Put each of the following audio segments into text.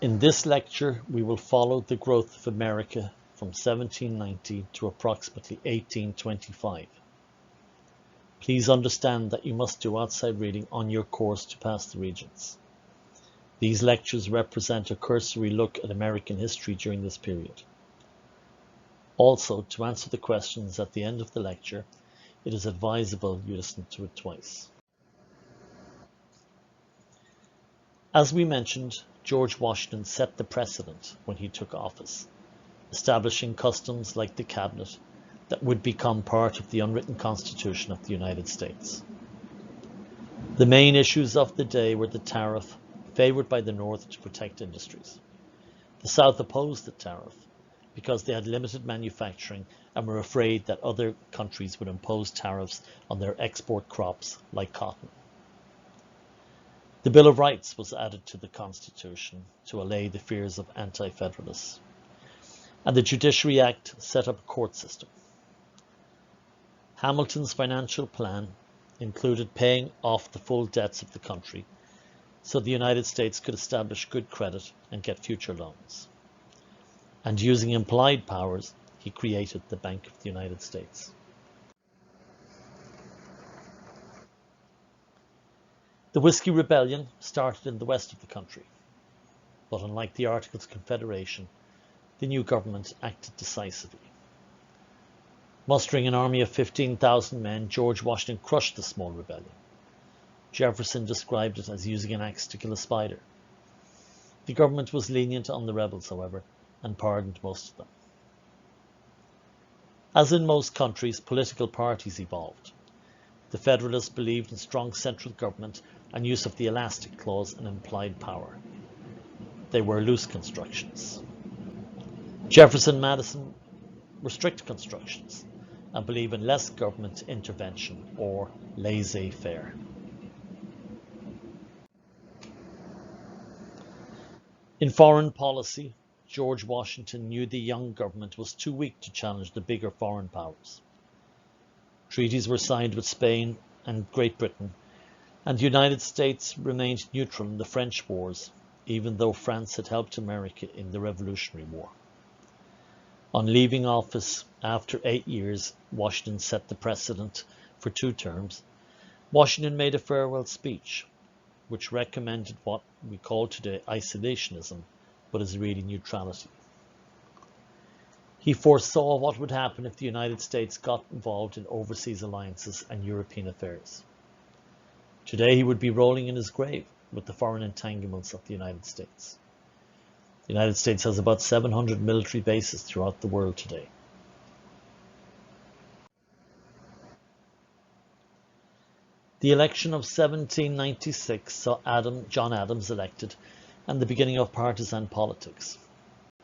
In this lecture, we will follow the growth of America from 1790 to approximately 1825. Please understand that you must do outside reading on your course to pass the Regents. These lectures represent a cursory look at American history during this period. Also, to answer the questions at the end of the lecture, it is advisable you listen to it twice. As we mentioned, George Washington set the precedent when he took office, establishing customs like the cabinet that would become part of the unwritten Constitution of the United States. The main issues of the day were the tariff, favored by the North to protect industries. The South opposed the tariff because they had limited manufacturing and were afraid that other countries would impose tariffs on their export crops like cotton. The Bill of Rights was added to the Constitution to allay the fears of anti-federalists, and the Judiciary Act set up a court system. Hamilton's financial plan included paying off the full debts of the country so the United States could establish good credit and get future loans. And using implied powers, he created the Bank of the United States. The Whiskey Rebellion started in the west of the country, but unlike the Articles of Confederation, the new government acted decisively. Mustering an army of 15,000 men, George Washington crushed the small rebellion. Jefferson described it as using an axe to kill a spider. The government was lenient on the rebels, however, and pardoned most of them. As in most countries, political parties evolved. The Federalists believed in strong central government and use of the elastic clause and implied power. They were loose constructions. Jefferson and Madison were strict constructions and believe in less government intervention or laissez-faire. In foreign policy, George Washington knew the young government was too weak to challenge the bigger foreign powers. Treaties were signed with Spain and Great Britain, and the United States remained neutral in the French wars, even though France had helped America in the Revolutionary War. On leaving office after 8 years, Washington set the precedent for 2 terms. Washington made a farewell speech, which recommended what we call today isolationism, but is really neutrality. He foresaw what would happen if the United States got involved in overseas alliances and European affairs. Today he would be rolling in his grave with the foreign entanglements of the United States. The United States has about 700 military bases throughout the world today. The election of 1796 saw John Adams elected, and the beginning of partisan politics,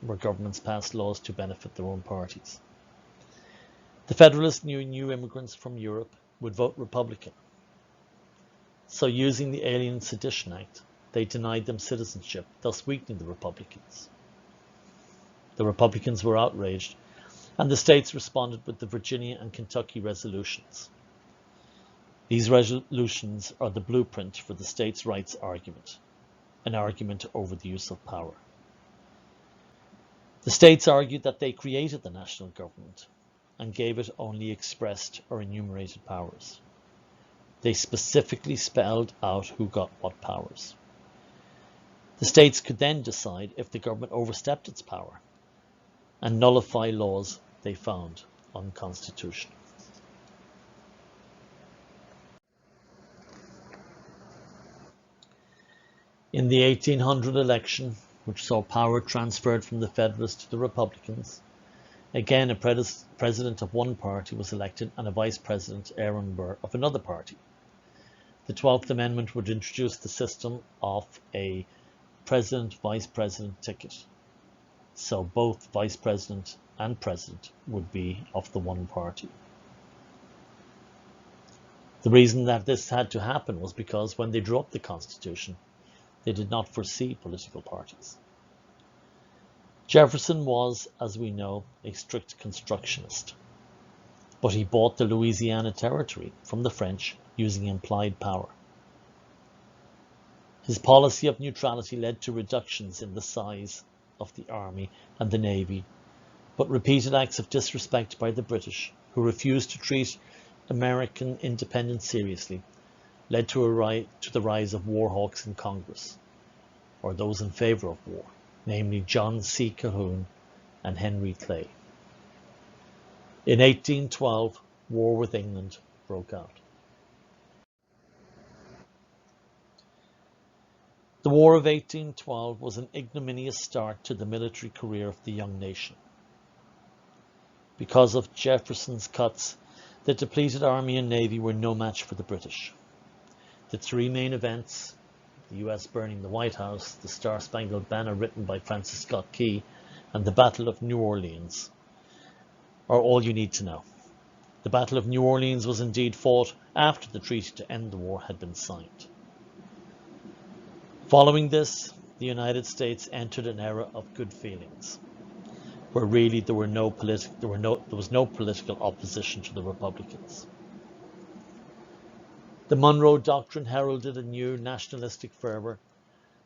where governments passed laws to benefit their own parties. The Federalists knew new immigrants from Europe would vote Republican. So using the Alien Sedition Act, they denied them citizenship, thus weakening the Republicans. The Republicans were outraged, and the states responded with the Virginia and Kentucky resolutions. These resolutions are the blueprint for the states' rights argument, an argument over the use of power. The states argued that they created the national government and gave it only expressed or enumerated powers. They specifically spelled out who got what powers. The states could then decide if the government overstepped its power and nullify laws they found unconstitutional. In the 1800 election, which saw power transferred from the Federalists to the Republicans, again a president of one party was elected and a vice president, Aaron Burr, of another party. The 12th Amendment would introduce the system of a president-vice president ticket. So both vice president and president would be of the one party. The reason that this had to happen was because when they drew up the Constitution, they did not foresee political parties. Jefferson was, as we know, a strict constructionist, but he bought the Louisiana Territory from the French using implied power. His policy of neutrality led to reductions in the size of the army and the navy, but repeated acts of disrespect by the British, who refused to treat American independence seriously, led to the rise of war hawks in Congress, or those in favour of war, namely John C. Calhoun and Henry Clay. In 1812, war with England broke out. The War of 1812 was an ignominious start to the military career of the young nation. Because of Jefferson's cuts, the depleted army and navy were no match for the British. The three main events, the US burning the White House, the Star-Spangled Banner written by Francis Scott Key, and the Battle of New Orleans, are all you need to know. The Battle of New Orleans was indeed fought after the treaty to end the war had been signed. Following this, the United States entered an era of good feelings, where really there was no political opposition to the Republicans. The Monroe Doctrine heralded a new nationalistic fervour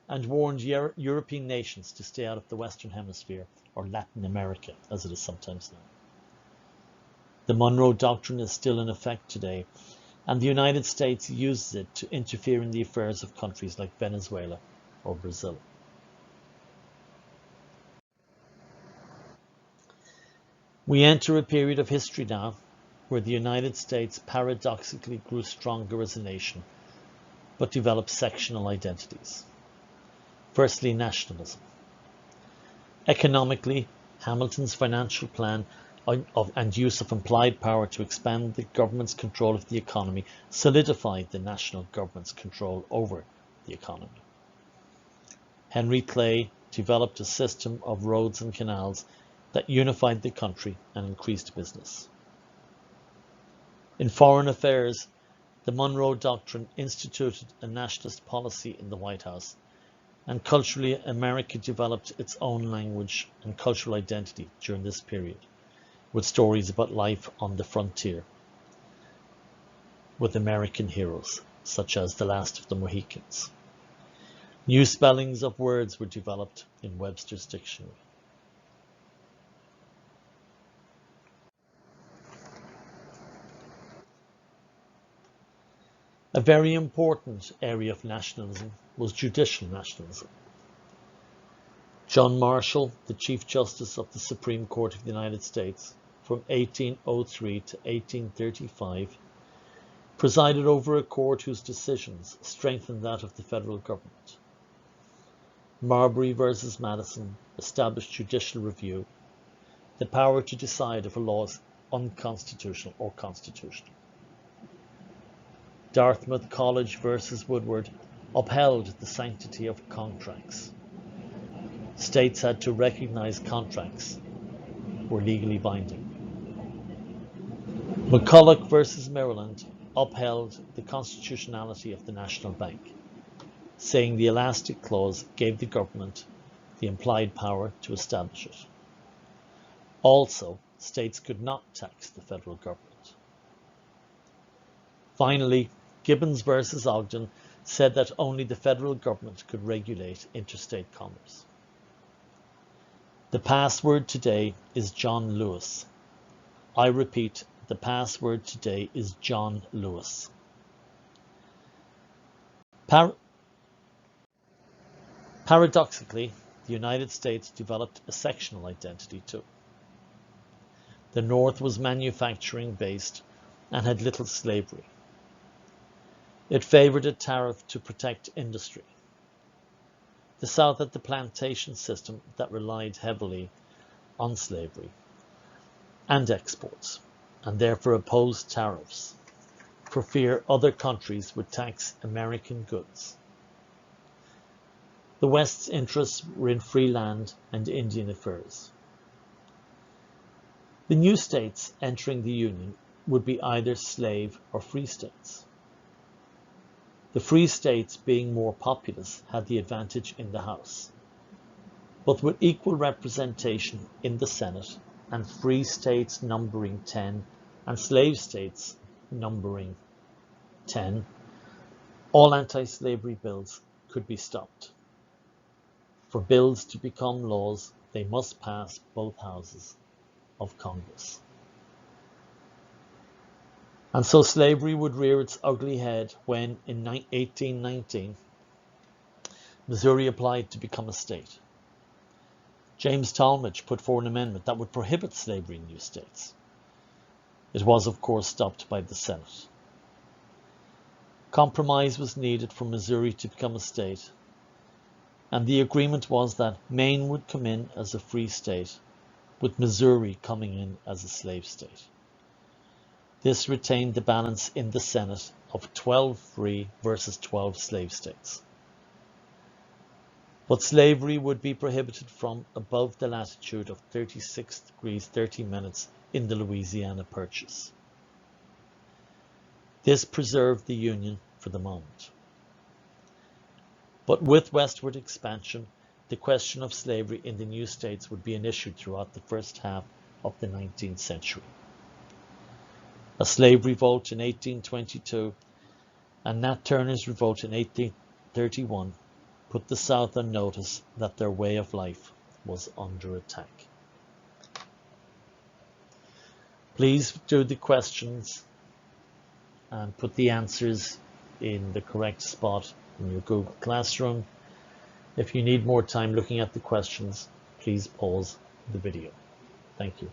and warned European nations to stay out of the Western Hemisphere, or Latin America as it is sometimes known. The Monroe Doctrine is still in effect today, and the United States uses it to interfere in the affairs of countries like Venezuela or Brazil. We enter a period of history now where the United States paradoxically grew stronger as a nation, but developed sectional identities. Firstly, nationalism. Economically, Hamilton's financial plan and use of implied power to expand the government's control of the economy solidified the national government's control over the economy. Henry Clay developed a system of roads and canals that unified the country and increased business. In foreign affairs, the Monroe Doctrine instituted a nationalist policy in the White House, and culturally America developed its own language and cultural identity during this period, with stories about life on the frontier, with American heroes, such as The Last of the Mohicans. New spellings of words were developed in Webster's Dictionary. A very important area of nationalism was judicial nationalism. John Marshall, the Chief Justice of the Supreme Court of the United States from 1803 to 1835, presided over a court whose decisions strengthened that of the federal government. Marbury versus Madison established judicial review, the power to decide if a law is unconstitutional or constitutional. Dartmouth College versus Woodward upheld the sanctity of contracts. States had to recognize contracts were legally binding. McCulloch versus Maryland upheld the constitutionality of the National Bank, saying the elastic clause gave the government the implied power to establish it. Also, states could not tax the federal government. Finally, Gibbons versus Ogden said that only the federal government could regulate interstate commerce. The password today is John Lewis. I repeat, the password today is John Lewis. Paradoxically, the United States developed a sectional identity too. The North was manufacturing based and had little slavery. It favored a tariff to protect industry. The South had the plantation system that relied heavily on slavery and exports, and therefore opposed tariffs, for fear other countries would tax American goods. The West's interests were in free land and Indian affairs. The new states entering the Union would be either slave or free states. The free states, being more populous, had the advantage in the House, but with equal representation in the Senate, and free states numbering 10 and slave states numbering 10, all anti-slavery bills could be stopped. For bills to become laws, they must pass both houses of Congress. And so slavery would rear its ugly head when, in 1819, Missouri applied to become a state. James Talmadge put forward an amendment that would prohibit slavery in new states. It was, of course, stopped by the Senate. Compromise was needed for Missouri to become a state, and the agreement was that Maine would come in as a free state, with Missouri coming in as a slave state. This retained the balance in the Senate of 12 free versus 12 slave states. But slavery would be prohibited from above the latitude of 36 degrees 30 minutes in the Louisiana Purchase. This preserved the Union for the moment. But with westward expansion, the question of slavery in the new states would be an issue throughout the first half of the 19th century. A slave revolt in 1822 and Nat Turner's revolt in 1831 put the South on notice that their way of life was under attack. Please do the questions and put the answers in the correct spot in your Google Classroom. If you need more time looking at the questions, please pause the video. Thank you.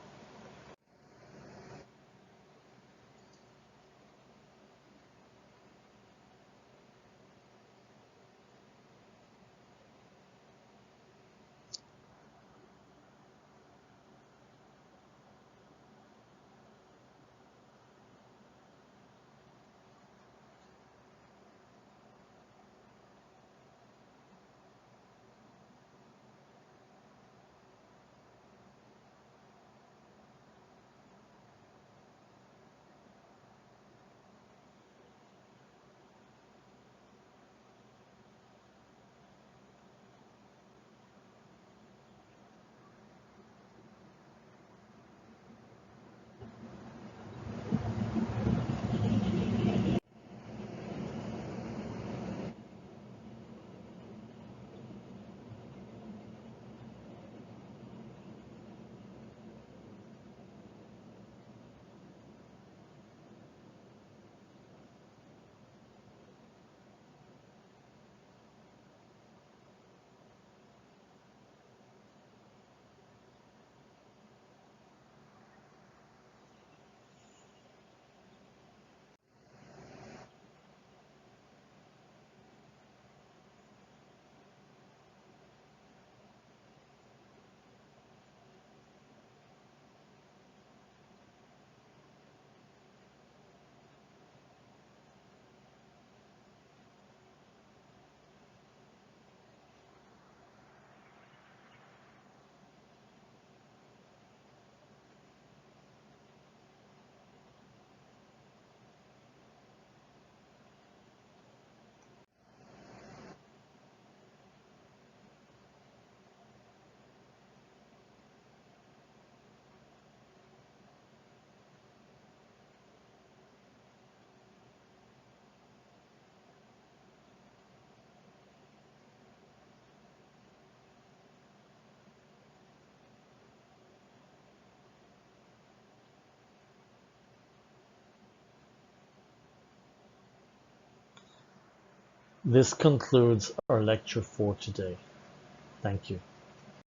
This concludes our lecture for today. Thank you.